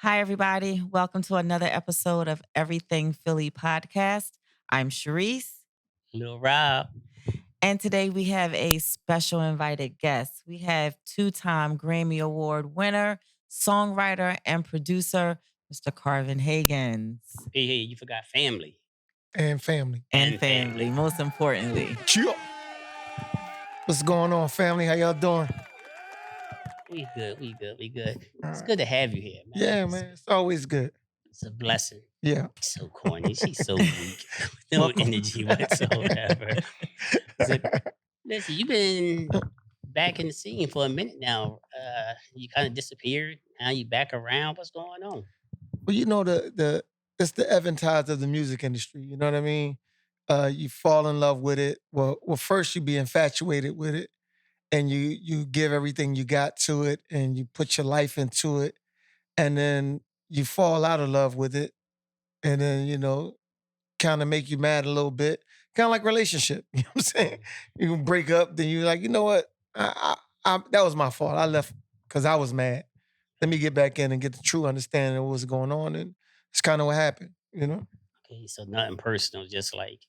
Hi, everybody. Welcome to another episode of Everything Philly podcast. I'm Sharice, Lil Rob. and today we have a special invited guest. We have two-time Grammy Award winner, songwriter, and producer, Mr. Carvin Haggins, Hey, you forgot family and family. and and family, family. most importantly. Cheer. What's going on, family? How y'all doing? We good. All It's right. good to have you here, man. Yeah, man. It's always good. It's a blessing. Yeah. So corny. She's so weak. No Welcome. energy whatsoever. So, listen, you've been back in the scene for a minute now. You kind of disappeared. Now you back around. What's going on? Well, you know the it's the ebb and tides of the music industry. You know what I mean? You fall in love with it. Well, first you be infatuated with it, and you give everything you got to it, and you put your life into it, and then you fall out of love with it, and then kind of make you mad a little bit. Kind of like relationship. You know what I'm saying? You can break up, then you're like, you know what? That was my fault. I left because I was mad. Let me get back in and get the true understanding of what's going on. And it's kind of what happened, you know? Okay, so nothing personal, just like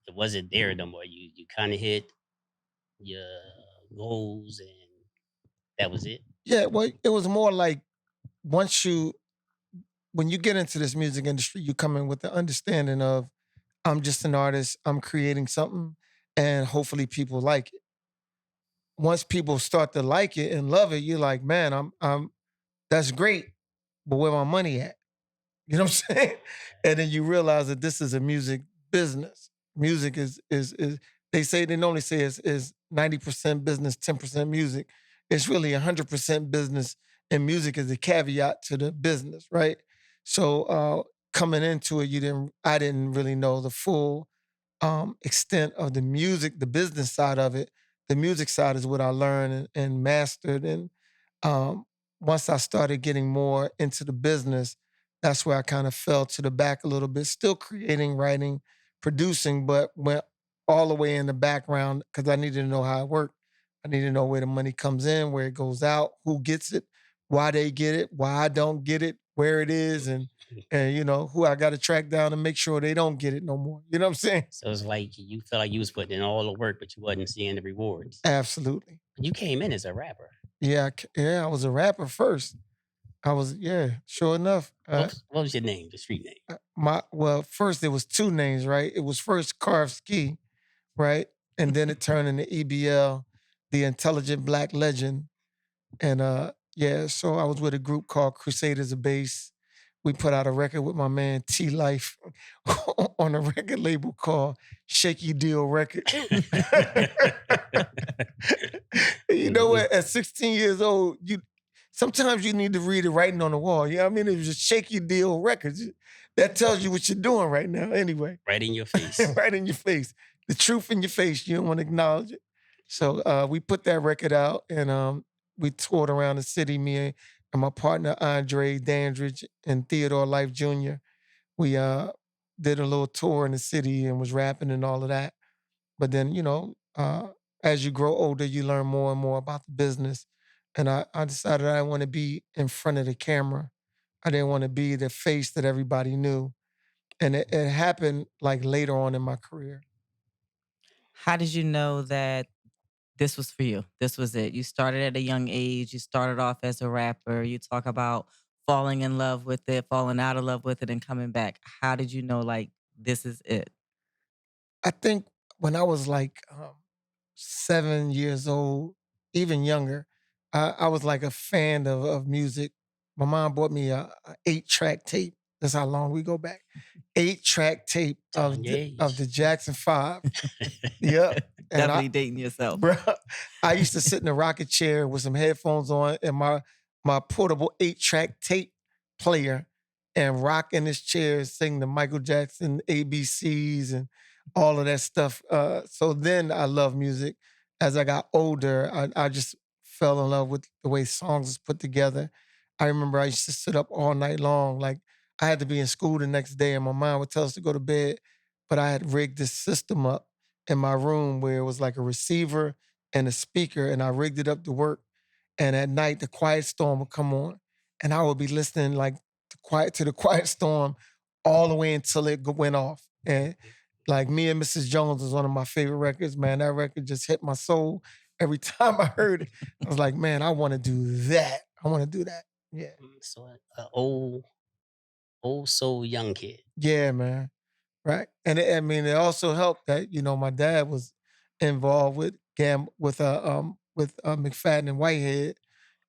it wasn't there no more. You kind of hit your goals and that was it. Yeah, well, it was more like once when you get into this music industry, you come in with the understanding of I'm just an artist, I'm creating something, and hopefully people like it. Once people start to like it and love it, you're like, man, I'm that's great, but where my money at? You know what I'm saying? And then you realize that this is a music business. Music is they normally say is 90% business, 10% music. It's really 100% business, and music is a caveat to the business, right? So coming into it, I didn't really know the full extent of the music, the business side of it. The music side is what I learned and mastered. And um, once I started getting more into the business, that's where I kind of fell to the back a little bit. Still creating, writing, producing, but went all the way in the background because I needed to know how it worked. I needed to know where the money comes in, where it goes out, who gets it, why they get it, why I don't get it, where it is, and who I got to track down and make sure they don't get it no more. You know what I'm saying? So it's like you felt like you was putting in all the work, but you wasn't seeing the rewards. Absolutely. You came in as a rapper. Yeah, yeah. I was a rapper first. Sure enough. What was your name, the street name? First it was two names, right? It was first Carv Ski, right, and then it turned into EBL, the Intelligent Black Legend, and so I was with a group called Crusaders of Bass. We put out a record with my man T Life on a record label called Shaky Deal Records. You know what? At 16 years old, sometimes you need to read the writing on the wall. You know what I mean? It was just Shaky Deal Records. That tells you what you're doing right now, anyway. Right in your face. Right in your face. The truth in your face. You don't want to acknowledge it. So we put that record out and we toured around the city, me and my partner Andre Dandridge and Theodore Life Jr. We did a little tour in the city and was rapping and all of that. But then, as you grow older, you learn more and more about the business. And I decided I didn't want to be in front of the camera. I didn't want to be the face that everybody knew. And it happened like later on in my career. How did you know that this was for you? This was it. You started at a young age. You started off as a rapper. You talk about falling in love with it, falling out of love with it, and coming back. How did you know, like, this is it? I think when I was like 7 years old, even younger, I was like a fan of music. My mom bought me a 8-track tape. That's how long we go back. 8-track tape of the Jackson 5. Yep. And Definitely dating yourself. bro, I used to sit in a rocket chair with some headphones on and my portable 8-track tape player and rock in this chair, sing the Michael Jackson ABCs and all of that stuff. So then I love music. As I got older, I just fell in love with the way songs was put together. I remember I used to sit up all night long. Like I had to be in school the next day and my mom would tell us to go to bed, but I had rigged this system up in my room where it was like a receiver and a speaker, and I rigged it up to work. And at night, the Quiet Storm would come on, and I would be listening like to the Quiet Storm all the way until it went off. And like Me and Mrs. Jones was one of my favorite records, man. That record just hit my soul every time I heard it. I was like, man, I want to do that. I want to do that. Yeah. So an old soul young kid. Yeah, man. Right. And I mean, it also helped that, my dad was involved with McFadden and Whitehead.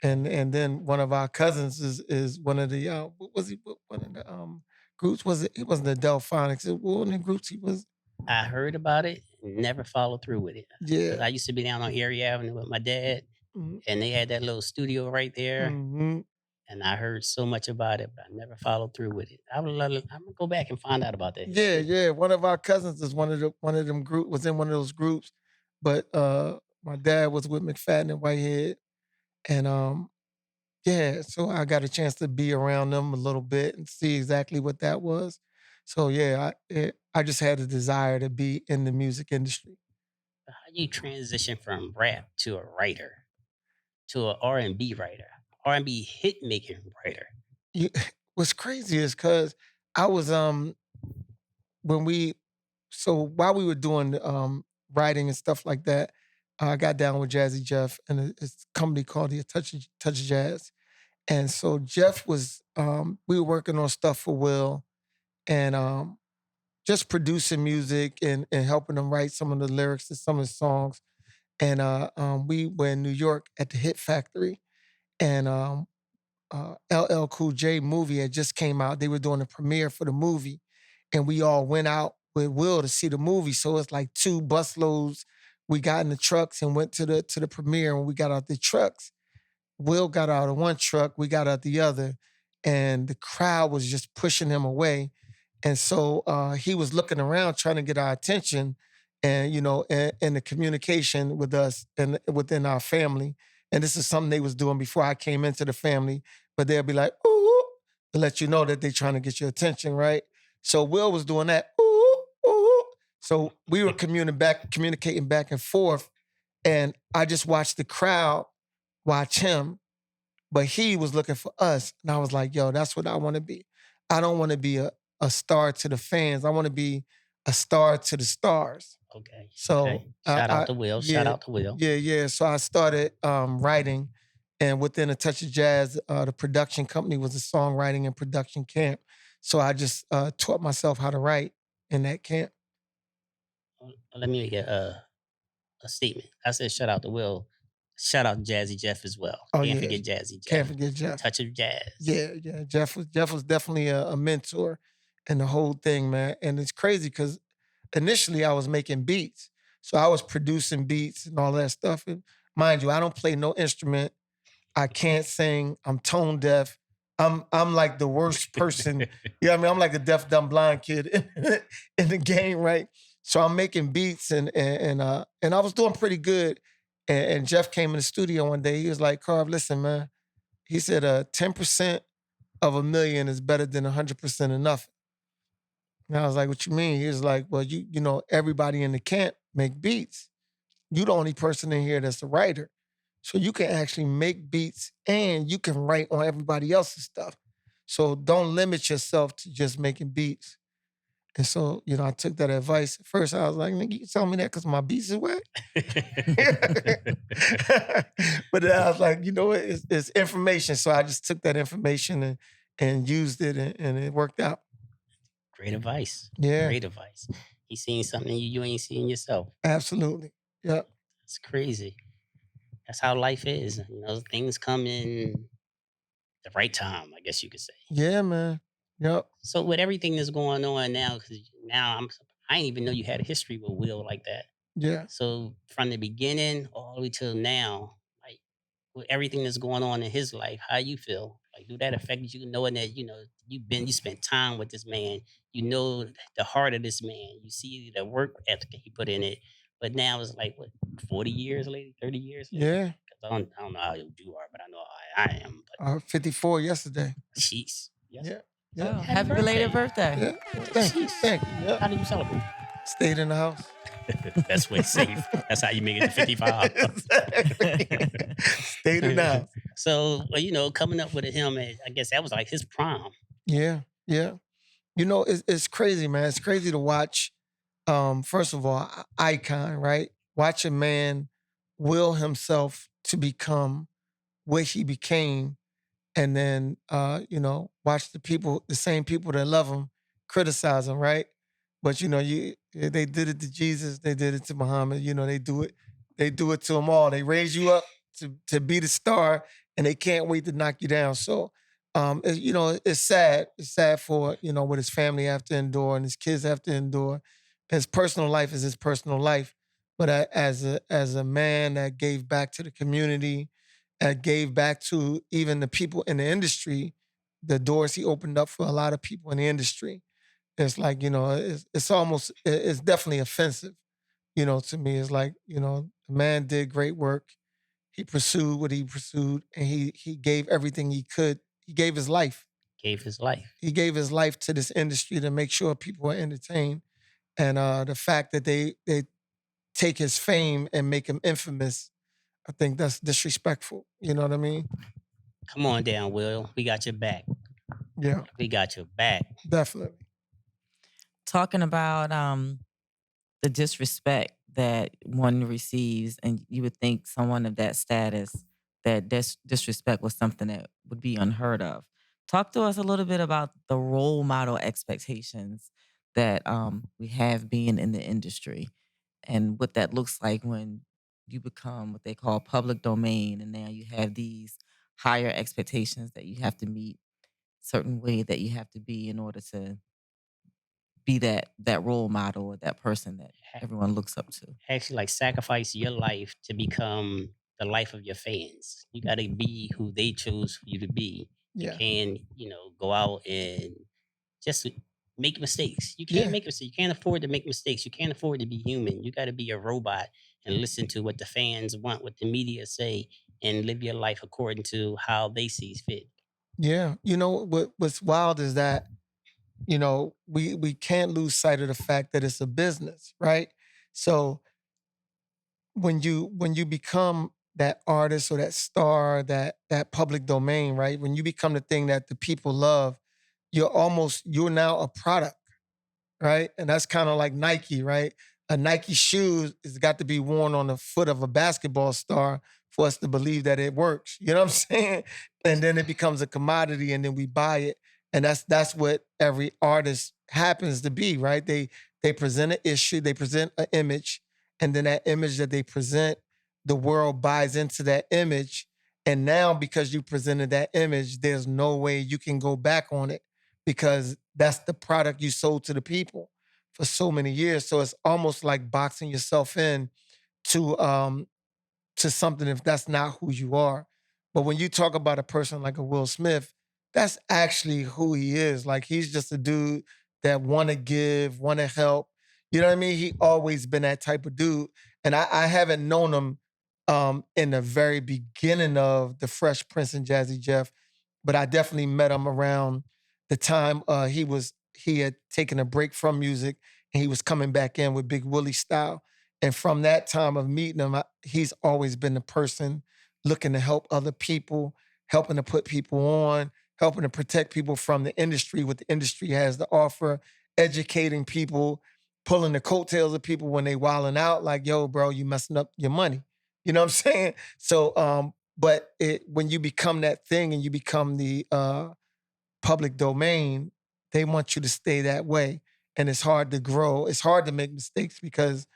And then one of our cousins is one of the what was he one of the groups? Was it wasn't the Delphonics. It was one of the groups he was. I heard about it, never followed through with it. Yeah. 'Cause I used to be down on Erie Avenue with my dad, Mhm. and they had that little studio right there. Mhm. And I heard so much about it, but I never followed through with it. I'm gonna go back and find out about that Yeah, history. yeah. One of our cousins is one of them group was in one of those groups, but my dad was with McFadden and Whitehead, and yeah, so I got a chance to be around them a little bit and see exactly what that was. So yeah, I just had a desire to be in the music industry. How do you transition from rap to a writer, to an R&B writer, R&B hit making writer? You, what's crazy is because I was when we so while we were doing writing and stuff like that, I got down with Jazzy Jeff and it's a company called the Touch of Jazz. And so Jeff was we were working on stuff for Will and just producing music and helping him write some of the lyrics to some of his songs. And we were in New York at the Hit Factory, and LL Cool J movie had just came out. They were doing a premiere for the movie, and we all went out with Will to see the movie. So it's like 2 busloads. We got in the trucks and went to the premiere. And we got out the trucks, Will got out of one truck, we got out the other, and the crowd was just pushing him away. And so he was looking around trying to get our attention and, and the communication with us and within our family. And this is something they was doing before I came into the family, but they'll be like, ooh, to let you know that they're trying to get your attention, right? So Will was doing that, ooh, ooh. So we were communicating back and forth. And I just watched the crowd watch him, but he was looking for us. And I was like, yo, that's what I want to be. I don't want to be a star to the fans. I want to be a star to the stars. Okay. So Okay. Shout out to Will. Shout yeah, out to Will. yeah. So I started writing, and within A Touch of Jazz, the production company was a songwriting and production camp. So I just taught myself how to write in that camp. Let me make a statement. I said shout out to Will. Shout out to Jazzy Jeff as well. Oh Can't yeah, forget Jazzy Jeff. can't forget Jeff. Touch of Jazz. Yeah, yeah. Jeff was definitely a mentor in the whole thing, man. And it's crazy because initially I was making beats. So I was producing beats and all that stuff. And mind you, I don't play no instrument. I can't sing. I'm tone deaf. I'm like the worst person. You know what I mean? I'm like a deaf, dumb, blind kid in the game, right? So I'm making beats and I was doing pretty good. And Jeff came in the studio one day. He was like, Carv, listen, man. He said 10% of a million is better than 100% of nothing. And I was like, what you mean? He was like, well, everybody in the camp make beats. You the only person in here that's a writer. So you can actually make beats and you can write on everybody else's stuff. So don't limit yourself to just making beats. And so, I took that advice. At first, I was like, nigga, you tell me that because my beats is wet? But then I was like, you know what? It's information. So I just took that information and used it and it worked out. Great advice. Yeah. Great advice. He seen something you ain't seen yourself. Absolutely. Yeah. It's crazy. That's how life is. Things come in the right time, I guess you could say. Yeah, man. Yep. So with everything that's going on now, because now I didn't even know you had a history with Will like that. Yeah. So from the beginning all the way till now, like with everything that's going on in his life, how you feel? Like, do that affect you knowing that you spent time with this man, you know the heart of this man, you see the work ethic he put in it, but now it's like what 40 years later, 30 years later. Yeah. 'Cause I don't know how old you are, but I know how I am. 54 yesterday. But jeez, yes. Yeah. Oh, Yeah. happy belated birthday. Yeah. Thank you. Jeez. Thank you. How Yeah. did you celebrate? Stayed in the house. Best way to save. That's how you make it to 55. Exactly. Stayed in the house. So, coming up with him, I guess that was like his prime. Yeah, yeah. It's crazy, man. It's crazy to watch. First of all, icon, right? Watch a man will himself to become what he became, and then watch the same people that love him, criticize him, right? But they did it to Jesus, they did it to Muhammad. They do it to them all. They raise you up to be the star, and they can't wait to knock you down. So, it's sad. It's sad for what his family have to endure and his kids have to endure. His personal life is his personal life, but as a man that gave back to the community, gave back to even the people in the industry, the doors he opened up for a lot of people in the industry. It's like, it's definitely offensive, to me. It's like, the man did great work. He pursued what he pursued, and he gave everything he could. He gave his life. Gave his life. He gave his life to this industry to make sure people are entertained. And the fact that they take his fame and make him infamous, I think that's disrespectful. You know what I mean? Come on down, Will. We got your back. Yeah, We got your back. definitely. Talking about the disrespect that one receives, and you would think someone of that status, that disrespect was something that would be unheard of. Talk to us a little bit about the role model expectations that we have being in the industry, and what that looks like when you become what they call public domain, and now you have these higher expectations that you have to meet, certain way that you have to be in order to be that role model or that person that Ha- everyone looks up to. Actually, like sacrifice your life to become the life of your fans. You got to be who they chose for you to be. You Yeah, can, go out and just make mistakes. You can't yeah. make mistakes. You can't afford to make mistakes. You can't afford to be human. You got to be a robot and listen to what the fans want, what the media say, and live your life according to how they see fit. Yeah. What's wild is that, we can't lose sight of the fact that it's a business, right? So when you become that artist or that star, that public domain, right? When you become the thing that the people love, you're now a product, right? And that's kind of like Nike, right? A Nike shoe has got to be worn on the foot of a basketball star for us to believe that it works. You know what I'm saying? And then it becomes a commodity, and then we buy it. And that's what every artist happens to be, right? They present an issue, they present an image, and then that image that they present, the world buys into that image. And now, because you presented that image, there's no way you can go back on it because that's the product you sold to the people for so many years. So it's almost like boxing yourself in to something if that's not who you are. But when you talk about a person like a Will Smith, that's actually who he is. Like he's just a dude that want to give, want to help. You know what I mean? He always been that type of dude. And I haven't known him in the very beginning of the Fresh Prince and Jazzy Jeff, but I definitely met him around the time he had taken a break from music and he was coming back in with Big Willie style. And from that time of meeting him, he's always been the person looking to help other people, helping to put people on, helping to protect people from the industry, what the industry has to offer, educating people, pulling the coattails of people when they wilding out, like, yo, bro, you messing up your money. You know what I'm saying? So, but when you become that thing and you become the public domain, they want you to stay that way. And it's hard to grow. It's hard to make mistakes because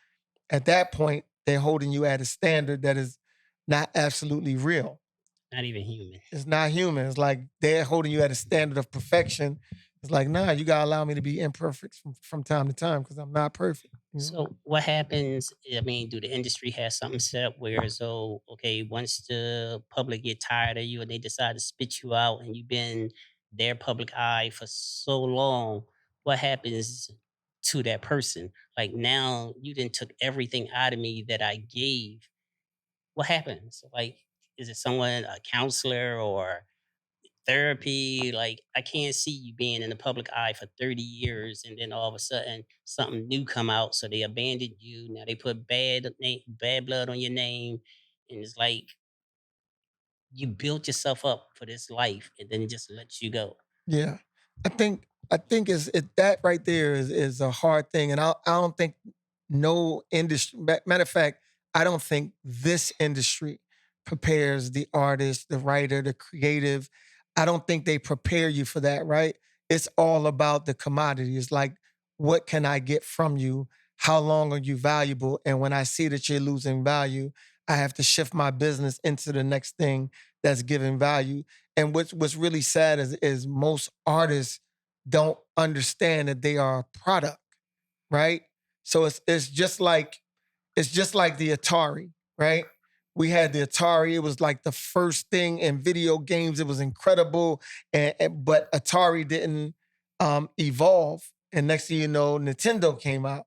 at that point, they're holding you at a standard that is not absolutely real. Not even human. It's not human. It's like they're holding you at a standard of perfection. It's like, nah, you gotta allow me to be imperfect from time to time because I'm not perfect. So what happens? I mean, do the industry have something set up where so okay, once the public get tired of you and they decide to spit you out and you've been their public eye for so long, what happens to that person? Like now you didn't took everything out of me that I gave. What happens? Like, is it someone, a counselor or therapy? Like, I can't see you being in the public eye for 30 years and then all of a sudden something new come out, so they abandoned you. Now they put bad blood on your name, and it's like you built yourself up for this life and then it just lets you go. Yeah. I think is it that right there is a hard thing. And I don't think no industry matter of fact, I don't think this industry prepares the artist, the writer, the creative. I don't think they prepare you for that, right? It's all about the commodity. It's like, what can I get from you? How long are you valuable? And when I see that you're losing value, I have to shift my business into the next thing that's giving value. And what's really sad is most artists don't understand that they are a product, right? So it's just like the Atari, right? We had the Atari. It was like the first thing in video games. It was incredible, but Atari didn't evolve. And next thing you know, Nintendo came out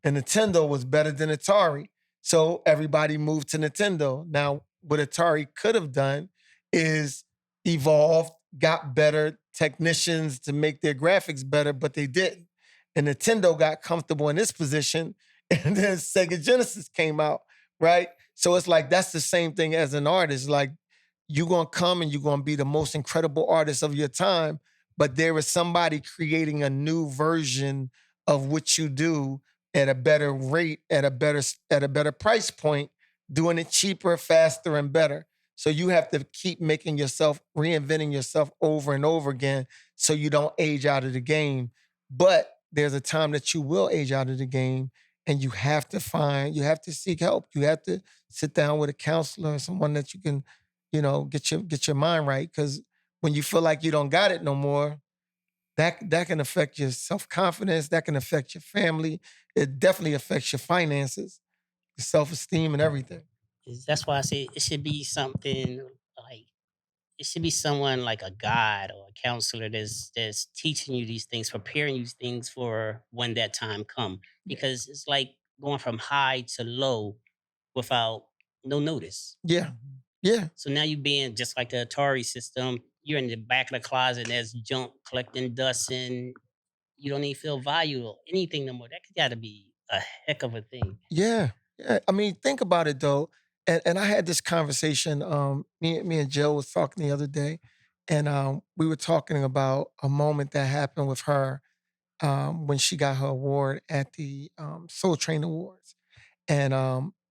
and Nintendo was better than Atari. So everybody moved to Nintendo. Now, what Atari could have done is evolved, got better technicians to make their graphics better, but they didn't. And Nintendo got comfortable in this position, and then Sega Genesis came out, right? So it's like that's the same thing as an artist. Like you're gonna come and you're gonna be the most incredible artist of your time, but there is somebody creating a new version of what you do at a better rate, at a better price point, doing it cheaper, faster, and better. So you have to keep making yourself, reinventing yourself over and over again so you don't age out of the game. But there's a time that you will age out of the game and you have to seek help. You have to sit down with a counselor or someone that you can, get your mind right. Cause when you feel like you don't got it no more, that can affect your self-confidence, that can affect your family. It definitely affects your finances, your self-esteem and everything. That's why I say it should be something like it should be someone like a guide or a counselor that's teaching you these things, preparing you these things for when that time come. Yeah. Because it's like going from high to low without no notice. Yeah. Yeah. So now you being just like the Atari system, you're in the back of the closet and there's junk collecting dust and you don't even feel value or anything no more. That gotta be a heck of a thing. Yeah. Yeah. I mean, think about it though. And I had this conversation, me and Jill was talking the other day, and we were talking about a moment that happened with her when she got her award at the Soul Train Awards. And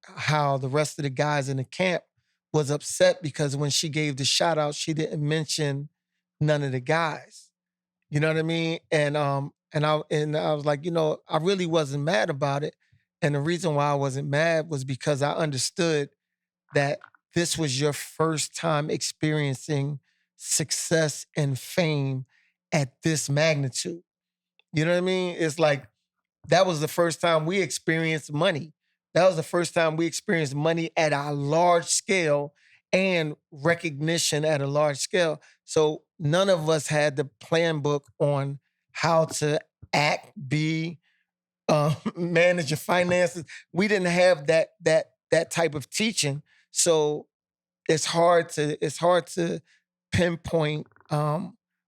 how the rest of the guys in the camp was upset because when she gave the shout out, she didn't mention none of the guys. You know what I mean? And I was like, I really wasn't mad about it. And the reason why I wasn't mad was because I understood that this was your first time experiencing success and fame at this magnitude. You know what I mean? It's like that was the first time we experienced money. That was the first time we experienced money at a large scale and recognition at a large scale. So none of us had the plan book on how to act, be, manage your finances. We didn't have that type of teaching. So it's hard to pinpoint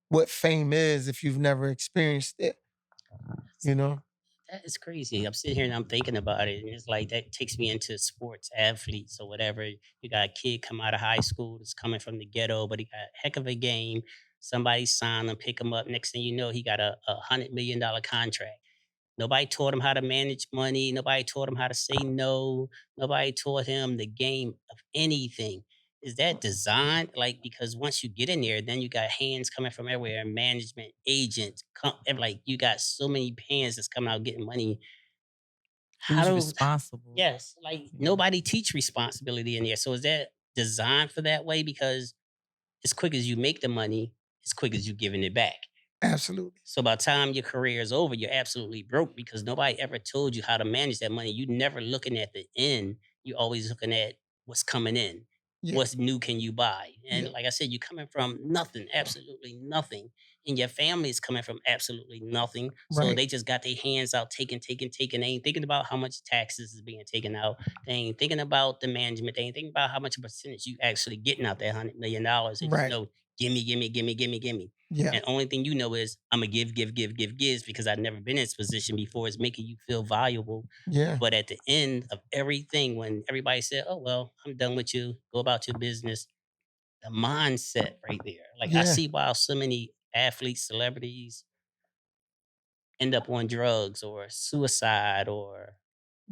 what fame is if you've never experienced it. You know? That is crazy. I'm sitting here and I'm thinking about it, and it's like that takes me into sports athletes or whatever. You got a kid come out of high school that's coming from the ghetto, but he got a heck of a game. Somebody sign him, pick him up. Next thing you know, he got a $100 million contract. Nobody taught him how to manage money. Nobody taught him how to say no. Nobody taught him the game of anything. Is that designed? Like, because once you get in there, then you got hands coming from everywhere, management, agents, like you got so many hands that's coming out getting money. How Who's do, responsible? yes, like Yeah. nobody teach responsibility in there. So is that designed for that way? Because as quick as you make the money, as quick as you giving it back. Absolutely. So by the time your career is over, you're absolutely broke because nobody ever told you how to manage that money. You never looking at the end. You always looking at what's coming in. Yeah. What's new can you buy? And Yeah. like I said, you're coming from nothing, absolutely nothing. And your family is coming from absolutely nothing. So Right. they just got their hands out, taking. They ain't thinking about how much taxes is being taken out. They ain't thinking about the management. They ain't thinking about how much percentage you actually getting out that $100 million. They just Right. know, gimme, gimme, gimme, gimme, gimme. Yeah. And only thing you know is I'm gonna give, give, give, give, gives because I've never been in this position before. It's making you feel valuable. Yeah. But at the end of everything, when everybody said, "Oh well, I'm done with you. Go about your business," the mindset right there. Like I Yeah, see why so many athletes, celebrities end up on drugs or suicide or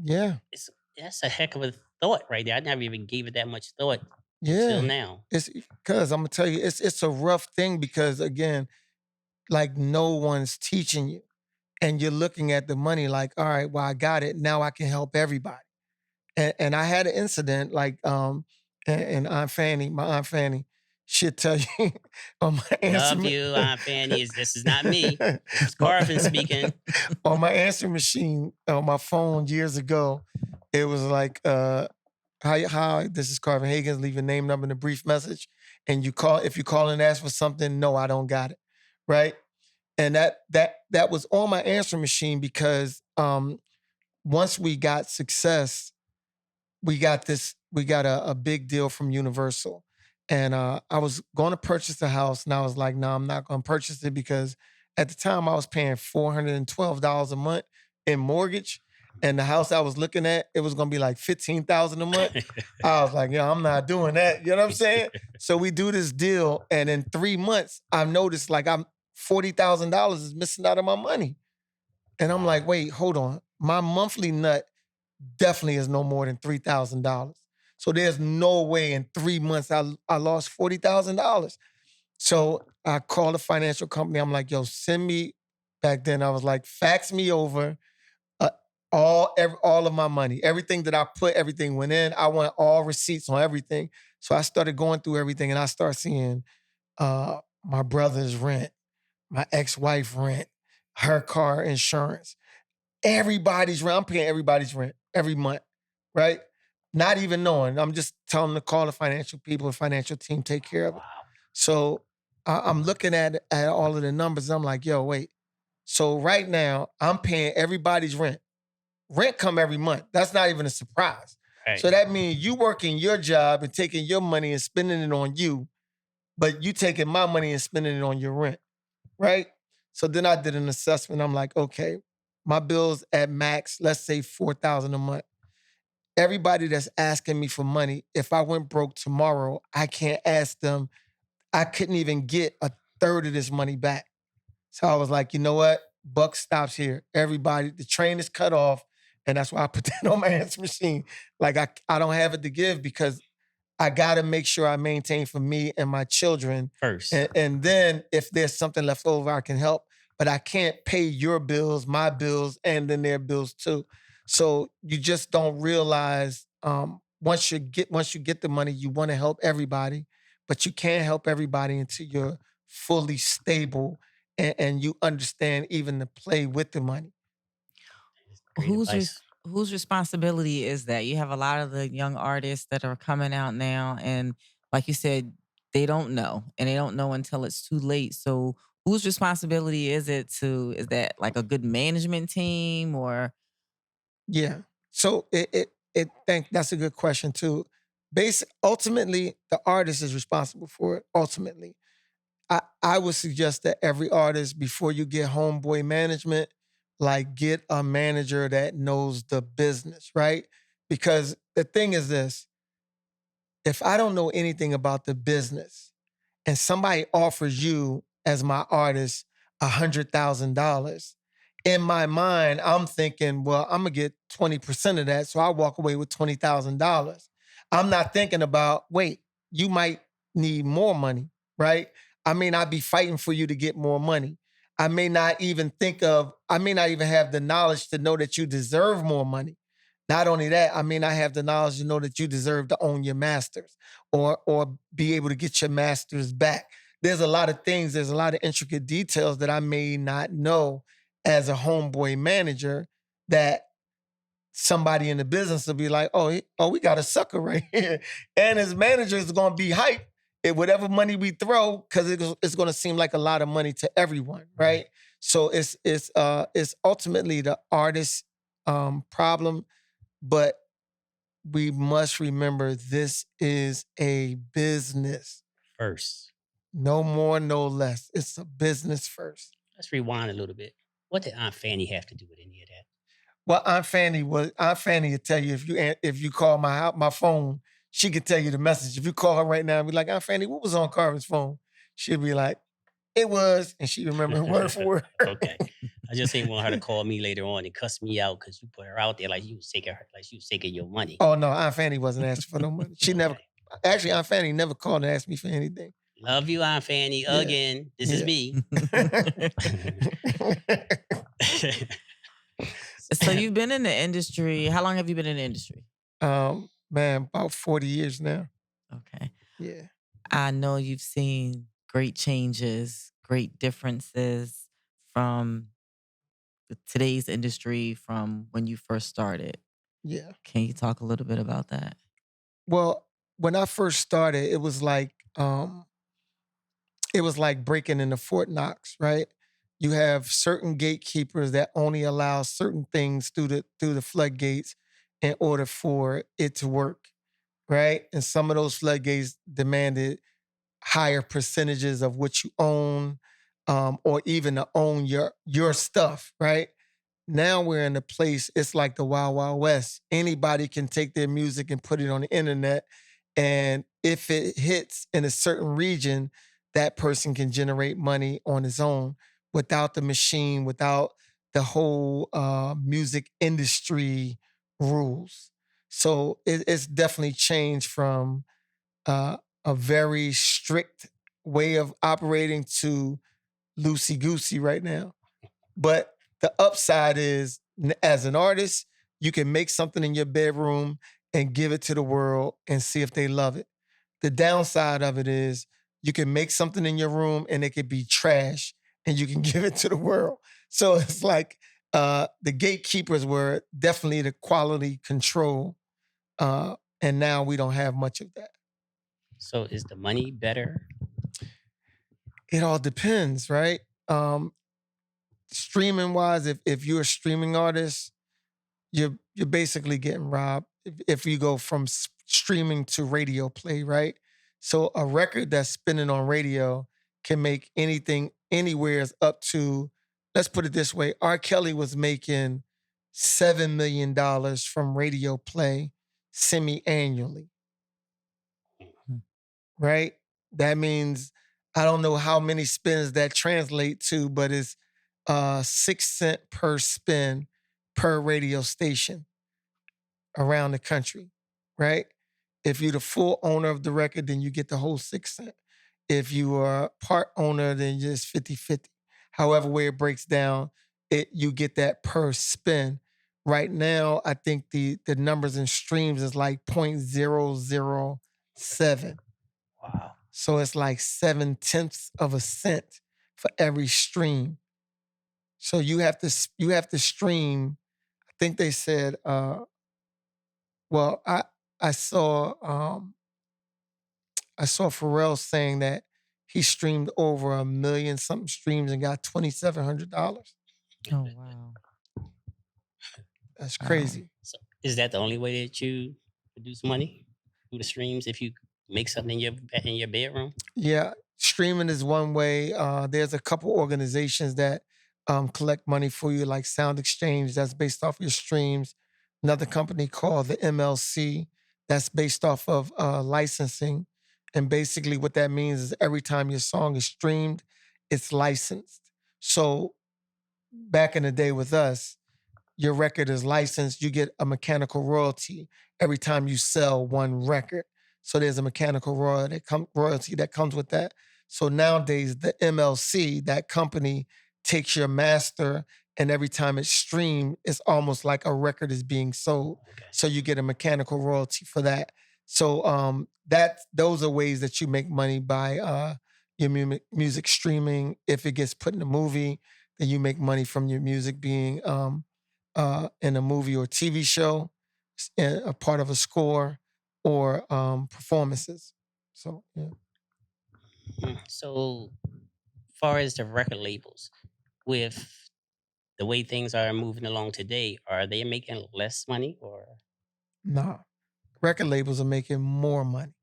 yeah, it's that's a heck of a thought right there. I never even gave it that much thought until yeah. now. It's because I'm gonna tell you, it's a rough thing because again, like no one's teaching you. And you're looking at the money like, all right, well, I got it. Now I can help everybody. And I had an incident like and Aunt Fanny, my Aunt Fanny, she'll tell you on my answer Love you, Aunt Fanny. This is not me. This is on Carvin speaking. on my answer machine on my phone years ago, it was like hi, this is Carvin Haggins, leave your name, number, and a brief message. And you call if you call and ask for something, no, I don't got it. Right. And that was on my answer machine because once we got success, we got a big deal from Universal. And I was going to purchase the house and I was like, no, I'm not going to purchase it because at the time I was paying $412 a month in mortgage. And the house I was looking at, it was going to be like 15,000 a month. I was like, I'm not doing that. You know what I'm saying? So we do this deal. And in 3 months, I noticed like I'm $40,000 is missing out of my money. And I'm like, Wow. wait, hold on. My monthly nut definitely is no more than $3,000. So there's no way in 3 months I lost $40,000. So I called a financial company. I'm like, yo, send me, back then I was like, fax me over uh, all of my money. Everything that I put, everything went in. I want all receipts on everything. So I started going through everything and I started seeing my brother's rent, my ex-wife rent, her car insurance. Everybody's rent. I'm paying everybody's rent every month, right? Not even knowing. I'm just telling them to call the financial people, the financial team, take care of it. Wow. So I'm looking at all of the numbers. I'm like, yo, wait. So right now I'm paying everybody's rent. Rent come every month. That's not even a surprise. So Right. that means you working your job and taking your money and spending it on you, but you taking my money and spending it on your rent, right? So then I did an assessment. I'm like, okay, my bills at max, let's say 4,000 a month. Everybody that's asking me for money, if I went broke tomorrow, I can't ask them. I couldn't even get a third of this money back. So I was like, you know what? Buck stops here. Everybody, the train is cut off. And that's why I put that on my answer machine. Like I don't have it to give because I got to make sure I maintain for me and my children. First. And then if there's something left over, I can help. But I can't pay your bills, my bills, and then their bills too. So you just don't realize once you get the money, you want to help everybody, but you can't help everybody until you're fully stable and you understand even to play with the money. Great Whose advice. whose responsibility is that? You have a lot of the young artists that are coming out now, and like you said, they don't know, and they don't know until it's too late. So, whose responsibility is it to? Is that like a good management team or Yeah. So it think that's a good question too. Ultimately, the artist is responsible for it. Ultimately, I would suggest that every artist, before you get homeboy management, like get a manager that knows the business, right? Because the thing is this: if I don't know anything about the business, and somebody offers you as my artist $100,000, in my mind, I'm thinking, well, I'm gonna get 20% of that. So I walk away with $20,000. I'm not thinking about, wait, you might need more money, right? I may not be fighting for you to get more money. I may not even have the knowledge to know that you deserve more money. Not only that, I may not have the knowledge to know that you deserve to own your masters or be able to get your masters back. There's a lot of things, there's a lot of intricate details that I may not know as a homeboy manager that somebody in the business will be like, oh, we got a sucker right here. And his manager is gonna be hyped at whatever money we throw, because it's gonna seem like a lot of money to everyone, right? So it's ultimately the artist's problem, but we must remember this is a business. First. No more, no less. It's a business first. Let's rewind a little bit. What did Aunt Fanny have to do with any of that? Well, Aunt Fanny will tell you if you call my phone, She could tell you the message. If you call her right now and be like, Aunt Fanny, what was on Carvin's phone? She'll be like, it was, and she remember word for word. Okay. I just ain't want her to call me later on and cuss me out because you put her out there like you was taking her, like she was taking your money. Oh no, Aunt Fanny wasn't asking for no money. She never. Okay. Actually, Aunt Fanny never called and asked me for anything. Love you, Aunt Fanny. Yeah. Again, this is Yeah. me. So you've been in the industry. How long have you been in the industry? Man, about 40 years now. Okay. Yeah. I know you've seen great changes, great differences from today's industry from when you first started. Yeah. Can you talk a little bit about that? Well, when I first started, it was like breaking into Fort Knox, right? You have certain gatekeepers that only allow certain things through the floodgates in order for it to work, right? And some of those floodgates demanded higher percentages of what you own, or even to own your stuff, right? Now we're in a place, it's like the Wild Wild West. Anybody can take their music and put it on the internet. And if it hits in a certain region, that person can generate money on his own without the machine, without the whole music industry rules. So it's definitely changed from a very strict way of operating to loosey goosey right now. But the upside is, as an artist, you can make something in your bedroom and give it to the world and see if they love it. The downside of it is you can make something in your room and it could be trash and you can give it to the world. So it's like the gatekeepers were definitely the quality control. And now we don't have much of that. So is the money better? It all depends, right? Streaming wise, if you're a streaming artist, you're basically getting robbed if you go from streaming to radio play, right? So a record that's spinning on radio can make anything anywhere up to, let's put it this way, R. Kelly was making $7 million from radio play semi-annually, Hmm. right? That means I don't know how many spins that translate to, but it's 6 cents per spin per radio station around the country, right? If you're the full owner of the record, then you get the whole 6 cents. If you are part owner, then it's 50-50. However, way it breaks down, you get that per spin. Right now, I think the numbers in streams is like 0.007. Wow. So it's like 7/10 of a cent for every stream. So you have to stream. I think they said, well, I saw Pharrell saying that he streamed over 1 million something streams and got $2,700. Oh wow. That's Wow. crazy. So is that the only way that you produce money through the streams? If you make something in your bedroom? Yeah, streaming is one way. There's a couple organizations that collect money for you, like Sound Exchange, that's based off your streams. Another company called the MLC, that's based off of licensing. And basically, what that means is every time your song is streamed, it's licensed. So back in the day with us, your record is licensed, you get a mechanical royalty every time you sell one record. So there's a mechanical royalty that comes with that. So nowadays, the MLC, that company, takes your master, and every time it's streamed, it's almost like a record is being sold. Okay. So you get a mechanical royalty for that. So those are ways that you make money by your music streaming. If it gets put in a movie, then you make money from your music being in a movie or TV show, a part of a score, or performances. So yeah. So far as the record labels, with the way things are moving along today, are they making less money or Nah, record labels are making more money,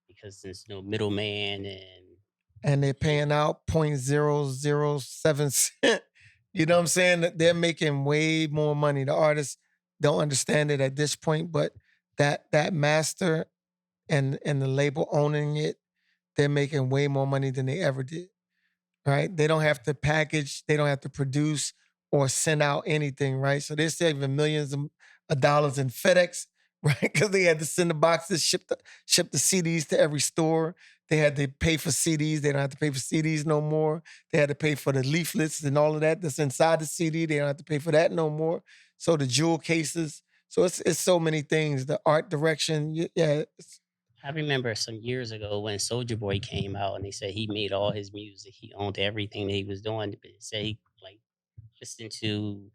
because there's no middleman and they're paying out 0.007 cent. You know what I'm saying? They're making way more money. The artists don't understand it at this point, but that master and the label owning it, they're making way more money than they ever did. Right? They don't have to package, they don't have to produce or send out anything, right? So they're saving millions of dollars in FedEx, right? Because they had to send the boxes, ship the CDs to every store. They had to pay for CDs. They don't have to pay for CDs no more. They had to pay for the leaflets and all of that that's inside the CD. They don't have to pay for that no more. So the jewel cases. So it's so many things. The art direction, yeah. I remember some years ago when Soldier Boy came out and they said he made all his music. He owned everything that he was doing. But they say he like listened to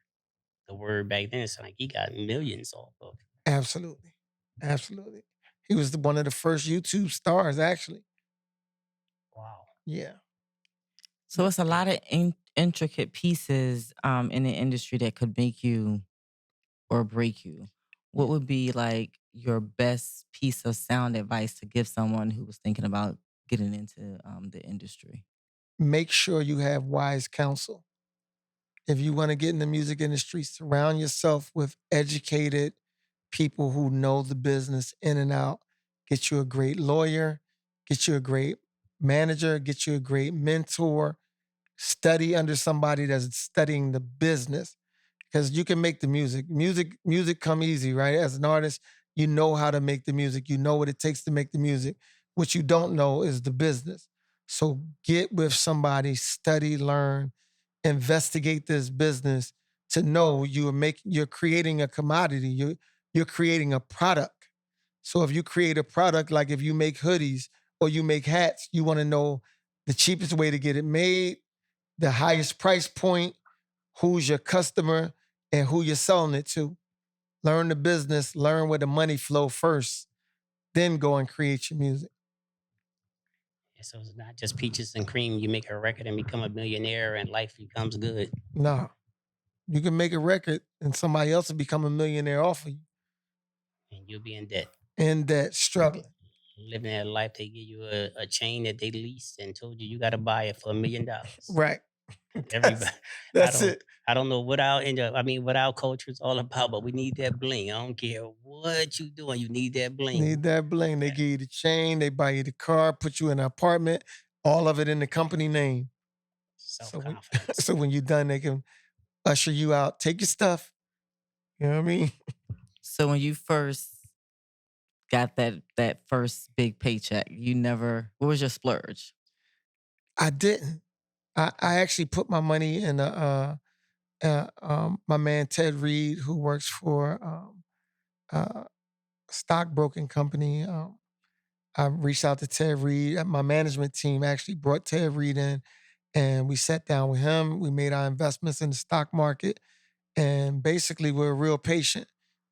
the word back then. It's like he got millions off of. Absolutely. Absolutely. He was one of the first YouTube stars, actually. Wow. Yeah. So it's a lot of intricate pieces in the industry that could make you or break you. What Yeah. would be like your best piece of sound advice to give someone who was thinking about getting into the industry? Make sure you have wise counsel. If you want to get in the music industry, surround yourself with educated people who know the business in and out. Get you a great lawyer, get you a great manager, get you a great mentor. Study under somebody that's studying the business because you can make the music. Music come easy, right? As an artist, you know how to make the music. You know what it takes to make the music. What you don't know is the business. So get with somebody, study, learn, investigate this business to know you're creating a commodity. You're creating a product. So if you create a product, like if you make hoodies or you make hats, you want to know the cheapest way to get it made, the highest price point, who's your customer, and who you're selling it to. Learn the business, learn where the money flow first, then go and create your music. Yeah, so it's not just peaches and cream. You make a record and become a millionaire and life becomes good. Nah, you can make a record and somebody else will become a millionaire off of you And you'll be in debt. and that struggling. Living that life, they give you a chain that they leased and told you got to buy it for $1 million. Right. Everybody, that's I that's don't, it. I don't know what our I mean, what our culture is all about, but we need that bling. I don't care what you doing, you need that bling. Need that bling. They give you the chain, they buy you the car, put you in an apartment, all of it in the company name. Self So when confidence. so when you're done, they can usher you out. Take your stuff. You know what I mean? So when you first got that first big paycheck, you never what was your splurge? I didn't. I actually put my money in my man Ted Reed, who works for a stockbroking company. I reached out to Ted Reed. My management team actually brought Ted Reed in, and we sat down with him. We made our investments in the stock market, and basically we're real patient.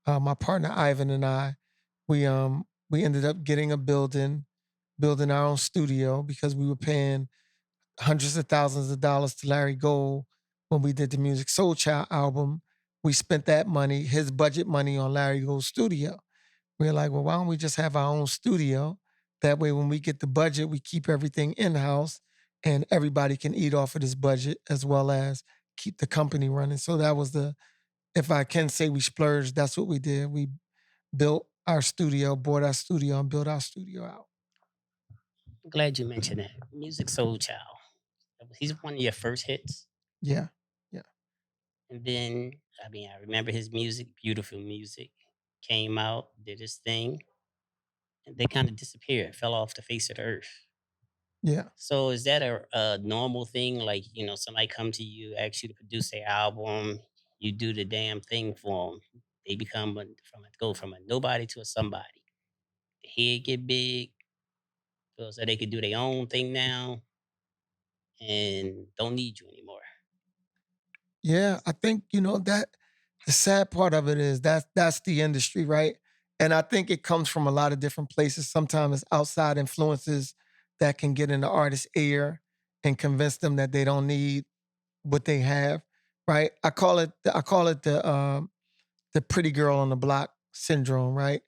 My partner Ivan and I, we ended up getting a building, building our own studio because we were paying hundreds of thousands of dollars to Larry Gold when we did the Music Soul Child album. We spent that money, his budget money, on Larry Gold's studio. We were like, well, why don't we just have our own studio? That way, when we get the budget, we keep everything in house and everybody can eat off of this budget as well as keep the company running. So that was if I can say we splurged, that's what we did. We built our studio, bought our studio, and built our studio out. I'm glad you mentioned that. Music Soul Child. He's one of your first hits. Yeah. Yeah. And then, I mean, I remember his music, beautiful music, came out, did his thing, and they kind of disappeared, fell off the face of the earth. Yeah. So is that a normal thing? Like, somebody come to you, ask you to produce their album, you do the damn thing for them. They become go from a nobody to a somebody. The head get big, so they can do their own thing now and don't need you anymore. Yeah, I think that the sad part of it is that's the industry, right? And I think it comes from a lot of different places. Sometimes it's outside influences that can get in the artist's ear and convince them that they don't need what they have, right? I call it the pretty girl on the block syndrome, right?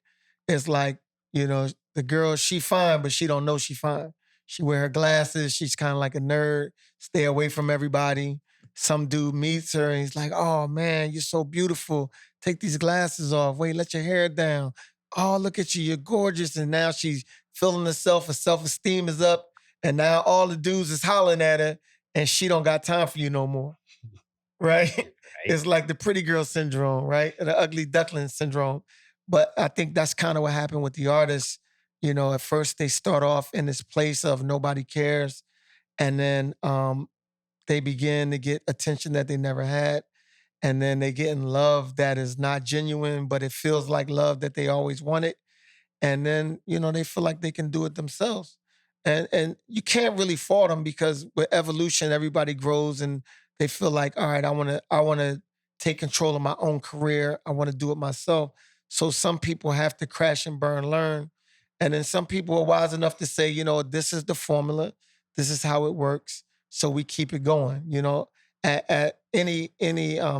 It's like, the girl, she fine, but she don't know she fine. She wear her glasses, she's kind of like a nerd, stay away from everybody. Some dude meets her and he's like, oh man, you're so beautiful. Take these glasses off. Wait, let your hair down. oh, look at you, you're gorgeous. And now she's feeling herself, her self-esteem is up. And now all the dudes is hollering at her and she don't got time for you no more. Right? Right. It's like the pretty girl syndrome, right? The ugly duckling syndrome. But I think that's kind of what happened with the artists. You know, at first they start off in this place of nobody cares. And then they begin to get attention that they never had. And then they get in love that is not genuine, but it feels like love that they always wanted. And then, you know, they feel like they can do it themselves. And you can't really fault them because with evolution, everybody grows and they feel like, all right, I wanna take control of my own career. I want to do it myself. So some people have to crash and burn, learn. And then some people are wise enough to say, you know, this is the formula, this is how it works. So we keep it going, you know. At any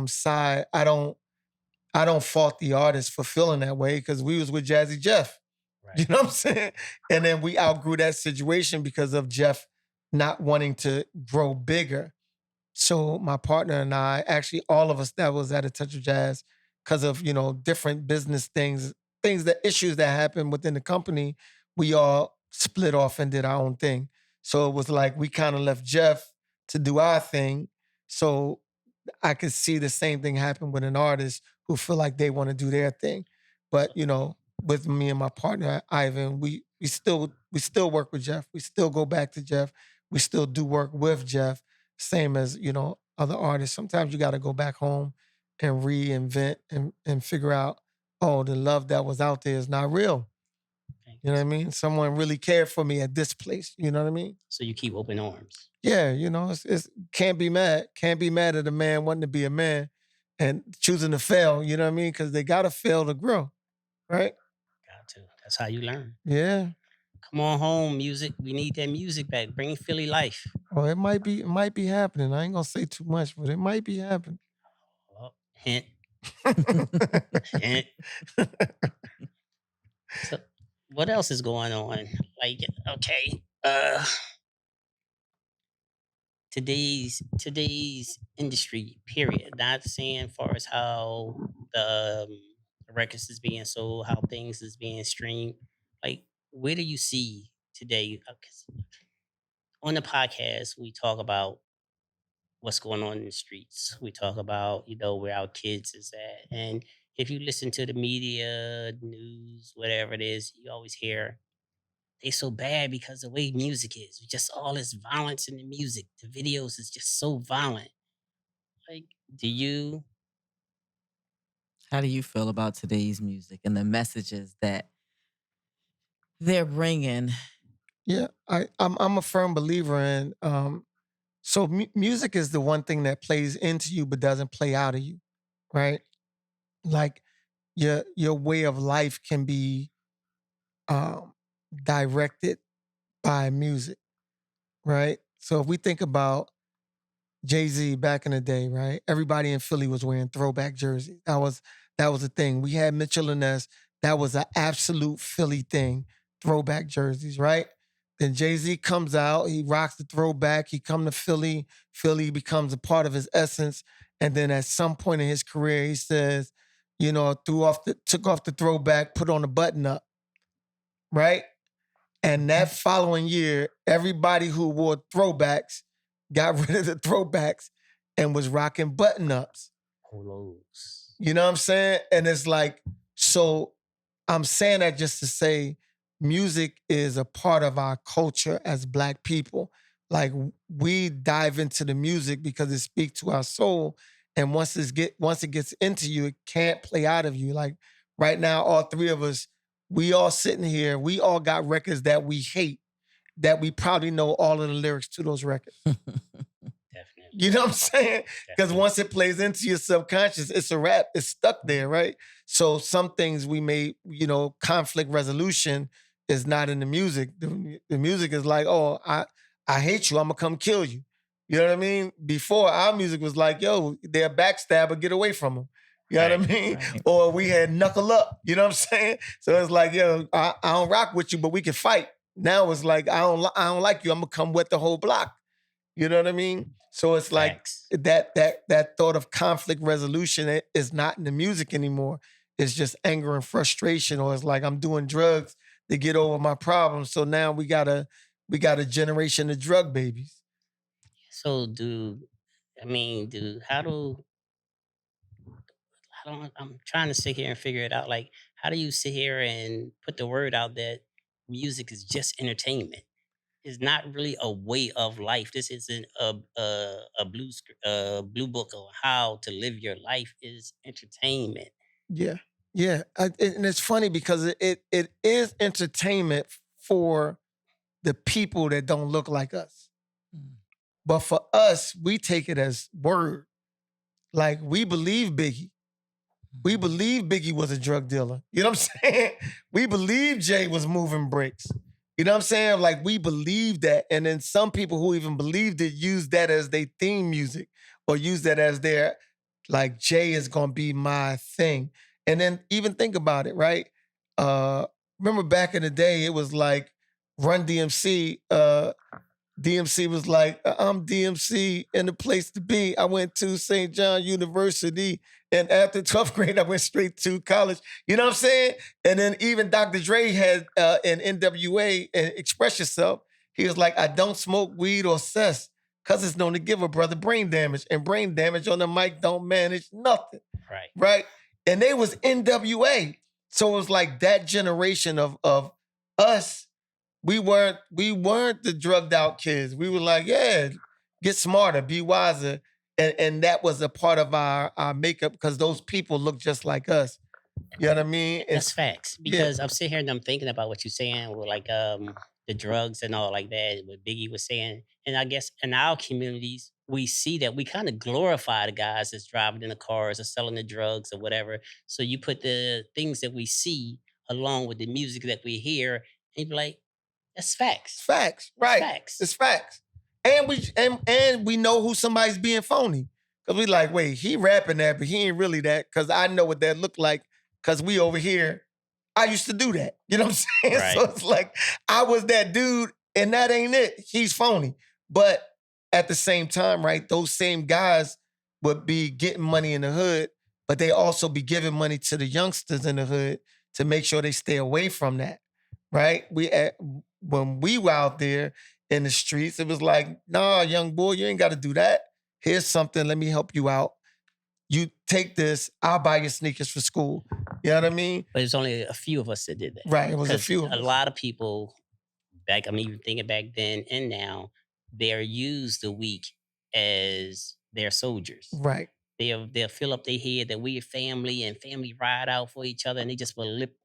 side, I don't fault the artist for feeling that way because we was with Jazzy Jeff. You Right. know what I'm saying? And then we outgrew that situation because of Jeff not wanting to grow bigger. So my partner and I, actually all of us that was at a Touch of Jazz, because of, you know, different business things that issues that happened within the company, we all split off and did our own thing. So it was like we kind of left Jeff to do our thing. So I could see the same thing happen with an artist who feel like they want to do their thing. But So you know, with me and my partner Ivan, we still work with Jeff. We still go back to Jeff. We still do work with Jeff. Same as, you know, other artists. Sometimes you got to go back home and reinvent and figure out, oh, the love that was out there is not real. okay. You know what I mean? Someone really cared for me at this place. You know what I mean? So you keep open arms. Yeah, you know, it's can't be mad. Can't be mad at a man wanting to be a man and choosing to fail, you know what I mean? Because they gotta fail to grow, right? Got to. That's how you learn. Yeah. Come on home, music. We need that music back. Bring Philly life. Oh, it might be happening. I ain't gonna say too much, but it might be happening. Oh, hint, hint. So what else is going on? Like, okay, today's industry, period. Not saying far as how the records is being sold, how things is being streamed. Like, where do you see today? 'Cause on the podcast, we talk about what's going on in the streets. We talk about, where our kids is at. And if you listen to the media, news, whatever it is, you always hear they so bad because the way music is. Just all this violence in the music. The videos is just so violent. Like, do you How do you feel about today's music and the messages that they're bringing? Yeah, I'm a firm believer in so music is the one thing that plays into you but doesn't play out of you, right? Like your way of life can be um directed by music, right? So if we think about Jay-Z back in the day, right? Everybody in Philly was wearing throwback jerseys. That was a thing. We had Mitchell and Ness. That was an absolute Philly thing. Throwback jerseys, right? Then Jay-Z comes out, he rocks the throwback, he come to Philly, Philly becomes a part of his essence. And then at some point in his career, he says, you know, took off the throwback, put on a button up, right? And that following year, everybody who wore throwbacks got rid of the throwbacks and was rocking button ups. polos? You know what I'm saying? And it's like, so I'm saying that just to say music is a part of our culture as Black people. Like we dive into the music because it speaks to our soul. And once it gets into you, it can't play out of you. Like right now, all three of us, we all sitting here, we all got records that we hate, that we probably know all of the lyrics to those records. Definitely. You know what I'm saying? Because Definitely. once it plays into your subconscious, it's a wrap. It's stuck there, right? So some things we may, you know, conflict resolution is not in the music. The music is like, oh, I hate you. I'm gonna come kill you. You know what I mean? Before our music was like, yo, they're a backstabber, get away from them. You know what Right. I mean? Right. Or we had knuckle up. You know what I'm saying? So it's like, yo, I don't rock with you, but we can fight. Now it's like I don't like you. I'm gonna come with the whole block. You know what I mean? So it's like Facts. that thought of conflict resolution is not in the music anymore. it's just anger and frustration, or it's like I'm doing drugs to get over my problems. So now we got a generation of drug babies. So how do I'm trying to sit here and figure it out. Like, how do you sit here and put the word out that music is just entertainment? It's not really a way of life. This isn't a blue book on how to live your life. Is entertainment. Yeah, yeah, and it's funny because it is entertainment for the people that don't look like us, Mm. but for us, we take it as word. Like we believe Biggie. We Mhm. believe Biggie was a drug dealer. You know what I'm saying? We believe Jay was moving bricks. You know what I'm saying? Like we believe that. And then some people who even believed it use that as their theme music or use that as their, like, Jay is gonna be my thing. And then even think about it, right? Remember back in the day, it was like Run DMC. DMC was like, I'm DMC and the place to be. I went to St. John University, and after 12th grade, I went straight to college. You know what I'm saying? And then even Dr. Dre had in NWA and Express Yourself, he was like, I don't smoke weed or cess because it's known to give a brother brain damage. And brain damage on the mic don't manage nothing, Right. right? And they was NWA. So it was like that generation of us. We weren't the drugged out kids. We were like, yeah, get smarter, be wiser. And that was a part of our makeup because those people look just like us. You know what I mean? That's It's facts. yeah, Because I'm sitting here and I'm thinking about what you're saying with like the drugs and all like that, what Biggie was saying. And I guess in our communities, we see that we kind of glorify the guys that's driving in the cars or selling the drugs or whatever. So you put the things that we see along with the music that we hear, and you be like, that's it's facts. facts, That's right? facts. It's facts. And we know who somebody's being phony. Cause we like, wait, he rapping that, but he ain't really that. Cause I know what that looked like. Cause we over here, I used to do that. You know what I'm saying? So Right. it's like I was that dude, and that ain't it. He's phony. But at the same time, right, those same guys would be getting money in the hood, but they also be giving money to the youngsters in the hood to make sure they stay away from that. Right? When we were out there in the streets, it was like, nah, young boy, you ain't got to do that. Here's something. Let me help you out. You take this. I'll buy your sneakers for school. You know what I mean? But it's only a few of us that did that. Right. It was a Because few of a us. lot of people back, I'm even thinking back then and now, they're used the weak as their soldiers. Right. They'll fill up their head that we're family and family ride out for each other, and they just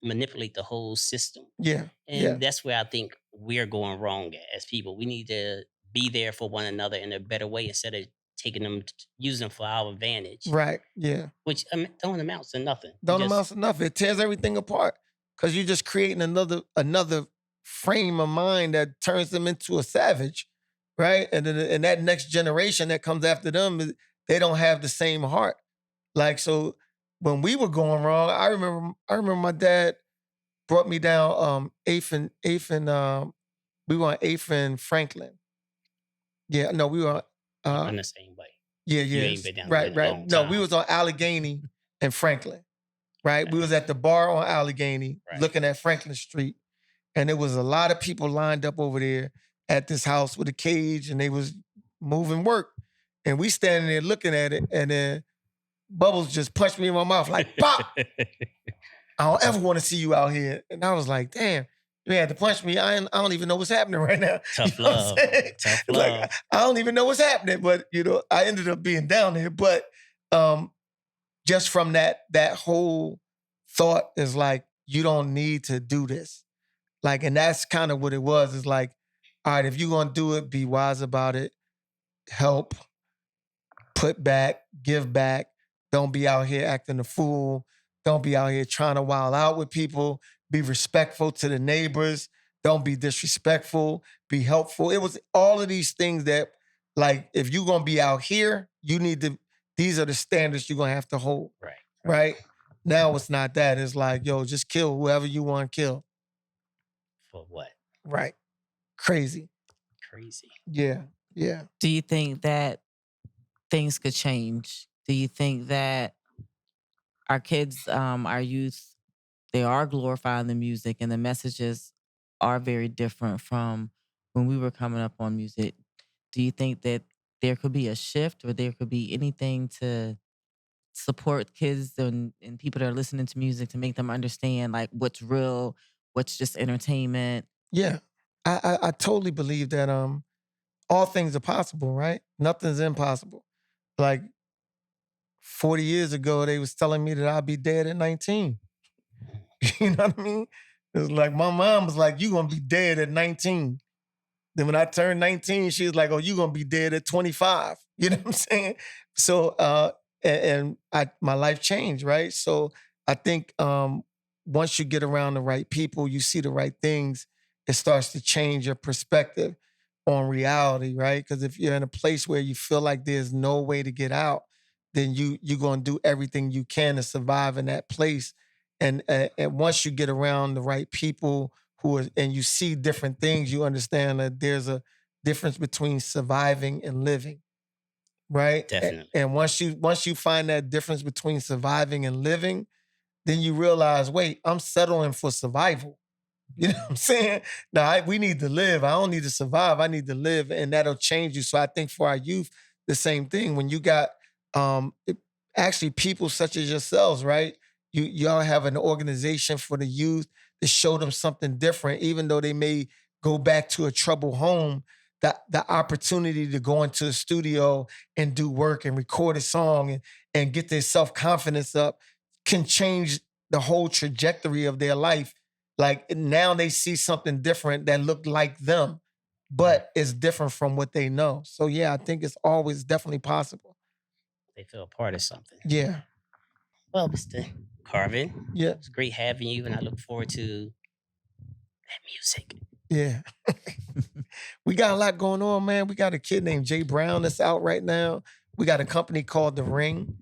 manipulate the whole system. Yeah. Yeah. And that's where I think we're going wrong as people. We need to be there for one another in a better way instead of taking them, using them for our advantage, Right. Yeah. which don't amount to nothing. You Don't just amount to nothing. It tears everything apart because you're just creating another frame of mind that turns them into a savage, right? And then and that next generation that comes after them, they don't have the same heart. Like so, when we were going wrong, I remember my dad brought me down eighth and we were on eighth and Franklin. Yeah, no, we were uh I'm the same way. yeah, You ain't yes. been down there Right, in a right. long No, we time. was on Allegheny and Franklin. Right? We was at the bar on Allegheny Right. looking at Franklin Street. And there was a lot of people lined up over there at this house with a cage and they was moving work. And we standing there looking at it, and then Bubbles just punched me in my mouth like, pop! I don't ever want to see you out here. And I was like, damn, you had to punch me. I don't even know what's happening right now. Tough You know what I'm love. saying? Tough It's like, love. I don't even know what's happening. But, I ended up being down there. But um, just from that whole thought is like, you don't need to do this. Like, and that's kind of what it was. It's like, all right, if you're gonna do it, be wise about it, help, put back, give back. Don't be out here acting a fool. Don't be out here trying to wild out with people. Be respectful to the neighbors. Don't be disrespectful. Be helpful. It was all of these things that, like, if you're gonna be out here, you need to, these are the standards you're gonna have to hold. Right. Right? Now it's not that. It's like, yo, just kill whoever you want to kill. For what? Right. Crazy. Crazy. Yeah. Yeah. Do you think that things could change? Do you think that our kids, our youth, they are glorifying the music, and the messages are very different from when we were coming up on music. Do you think that there could be a shift, or there could be anything to support kids and people that are listening to music to make them understand like what's real, what's just entertainment? Yeah. I totally believe that all things are possible, right? Nothing's impossible. Like 40 years ago, they was telling me that I'd be dead at 19. You know what I mean? It's like my mom was like, "You gonna be dead at 19." Then when I turned 19, she was like, "Oh, you gonna be dead at 25." You know what I'm saying? So my life changed, right? So I think once you get around the right people, you see the right things, it starts to change your perspective on reality, right? Because if you're in a place where you feel like there's no way to get out, then you're gonna do everything you can to survive in that place. And once you get around the right people and you see different things, you understand that there's a difference between surviving and living, right? Definitely. And once you find that difference between surviving and living, then you realize, wait, I'm settling for survival. You know what I'm saying? No, we need to live. I don't need to survive. I need to live, and that'll change you. So I think for our youth, the same thing. When you got actually people such as yourselves, right? Y'all have an organization for the youth to show them something different, even though they may go back to a troubled home. The opportunity to go into a studio and do work and record a song and get their self confidence up can change the whole trajectory of their life. Like now they see something different that looked like them, but it's different from what they know. So yeah, I think it's always definitely possible. They feel a part of something. Yeah. Well, Mr. Carvin, Yeah. it's great having you, and I look forward to that music. Yeah. We got a lot going on, man. We got a kid named Jay Brown that's out right now. We got a company called The Ring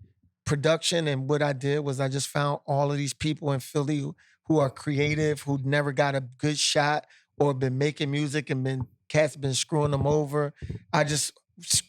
Production. And what I did was I just found all of these people in Philly who are creative, who never got a good shot or been making music and cats been screwing them over. I just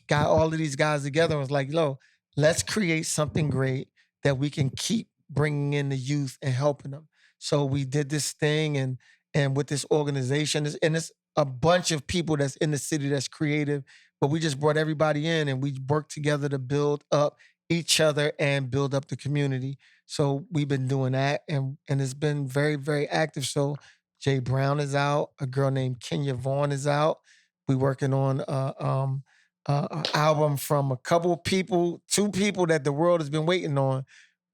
got all of these guys together and was like, yo, let's create something great that we can keep bringing in the youth and helping them. So we did this thing and with this organization, and it's a bunch of people that's in the city that's creative, but we just brought everybody in and we worked together to build up each other and build up the community. So we've been doing that and it's been very, very active. So Jay Brown is out, a girl named Kenya Vaughn is out. We working on an album from a couple of people, two people that the world has been waiting on.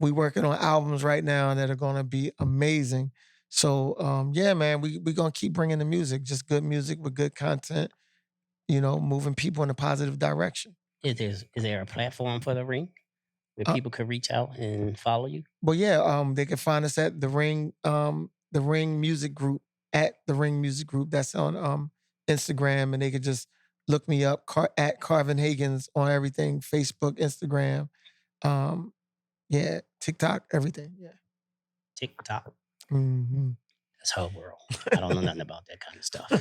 We working on albums right now that are gonna be amazing. So yeah, man, we gonna keep bringing the music, just good music with good content. Moving people in a positive direction. Is there a platform for the ring where Uh, people could reach out and follow you? but yeah, they can find us at the Ring Music Group at the Ring Music Group. That's on Instagram, and they could just look me up at Carvin Haggins on everything: Facebook, Instagram, um, yeah, TikTok, everything. Yeah. TikTok. Mhm. That's her world. I don't know nothing about that kind of stuff.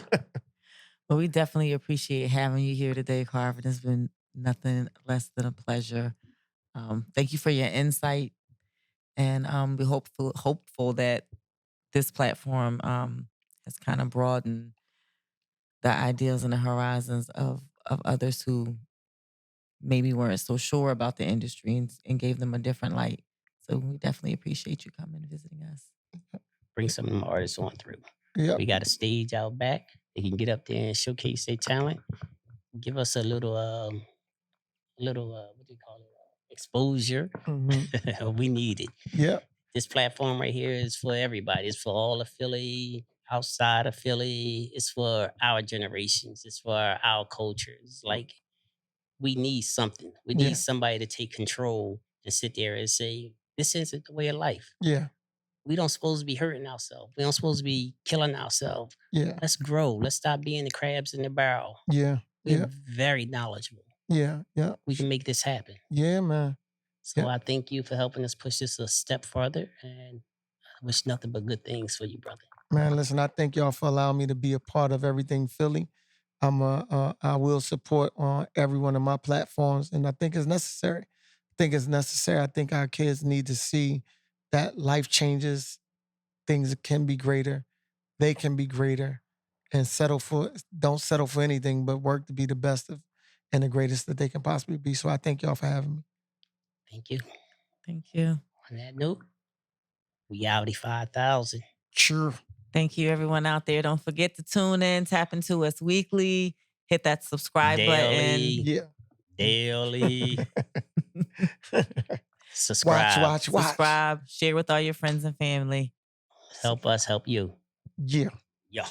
Well, we definitely appreciate having you here today, Carvin. It's been nothing less than a pleasure. Thank you for your insight, and we hopeful that this platform has kind of broadened the ideals and the horizons of others who maybe weren't so sure about the industry, and gave them a different light. So we definitely appreciate you coming and visiting us. Bring some of them artists on through. Yep. We got a stage out back. They can get up there and showcase their talent. Give us a little what do you call it? Exposure. Mhm. We need it. Yep. This platform right here is for everybody. It's for all of Philly, outside of Philly. It's for our generations. It's for our culture. It's like we need something. We need Yeah. somebody to take control and sit there and say, this isn't the way of life. Yeah. We don't supposed to be hurting ourselves. We don't supposed to be killing ourselves. Yeah. Let's grow. Let's stop being the crabs in the barrel. Yeah. We're Yeah. very knowledgeable. Yeah. Yeah. We can make this happen. Yeah, man. So Yeah. I thank you for helping us push this a step further, and I wish nothing but good things for you, brother. Man, listen, I thank y'all for allowing me to be a part of everything Philly. I will support on every one of my platforms, and I think it's necessary. I think it's necessary. I think our kids need to see that life changes, things can be greater, they can be greater, and don't settle for anything, but work to be the best of and the greatest that they can possibly be. So I thank y'all for having me. Thank you. Thank you. On that note, reality 5,000. Sure. Thank you, everyone out there. Don't forget to tune in, tap into us weekly, hit that subscribe button. Daily. Yeah. Daily. Watch, Subscribe. watch, watch. Subscribe, share with all your friends and family. Help us help you. Yeah. Yeah.